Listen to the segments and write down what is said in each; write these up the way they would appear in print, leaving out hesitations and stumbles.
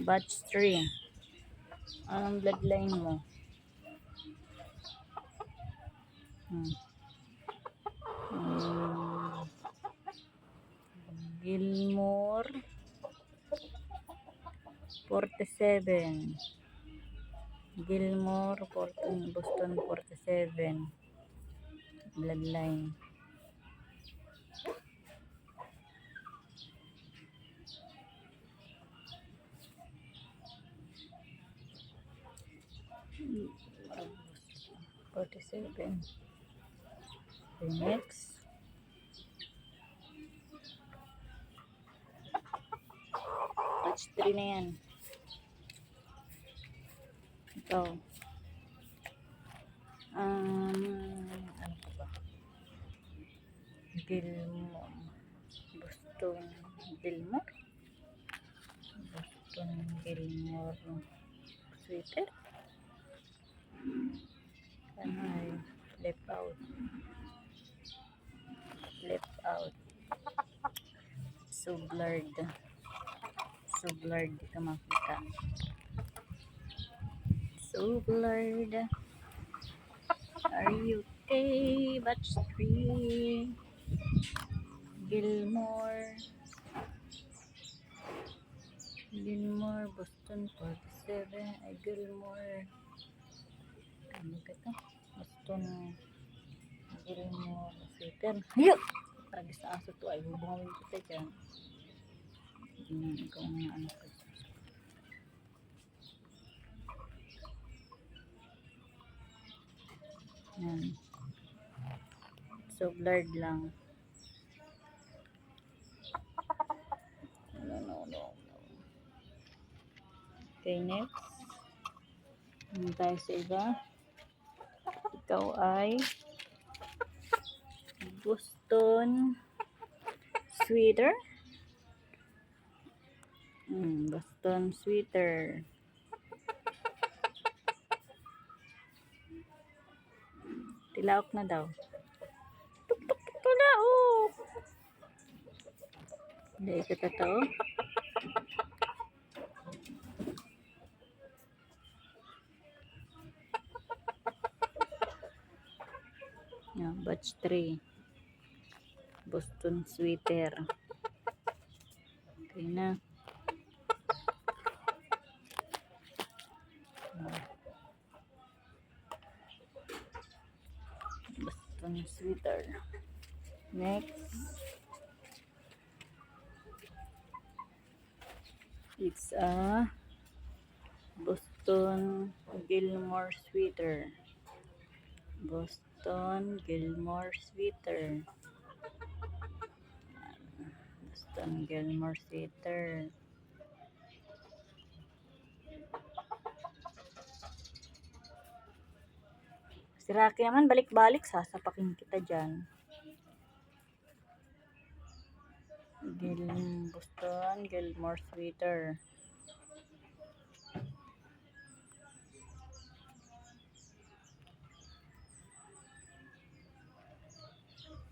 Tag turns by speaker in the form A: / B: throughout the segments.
A: Batch 3. Anong bloodline mo? Gilmore 47. Gilmore Boston 47. Bloodline. Hmm. 47. Okay, next. Batch 3 na yan. Ito. Ano pa ba? Gilmore. Boston Gilmore. Boston Gilmore. Sweater. Ano ay? Left out. Left out. So blurred. So blurred. Di ka makita. So blurred. Are you okay? Batch 3. Gilmore. Gilmore, Boston 47. Ay, Gilmore. Ano ka ito? Boston Gilmore Sweater. Hayok! Parang sa aso to ay hubungawin kita dyan. Ikaw nga ano ka. Yan. So blurred lang. No. Okay, next. Ano tayo sa iba? Ikaw ay Boston Sweater. Boston Sweater. Tilaok na daw. Tilaok! Hindi ka totoo. Yan, batch 3. Boston Sweater. Okay na. Boston Sweater. Next. It's a Boston Gilmore Sweater. Boston Gilmore Sweater. Boston Gilmore Sweater. Si Rocky naman balik-balik, sasapakin kita dyan. Boston Gilmore Sweater.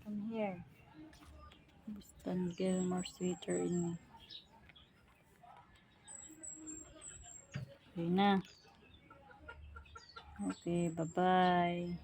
A: Come here. Boston Gilmore Sweater in. Okay na. Okay, bye-bye.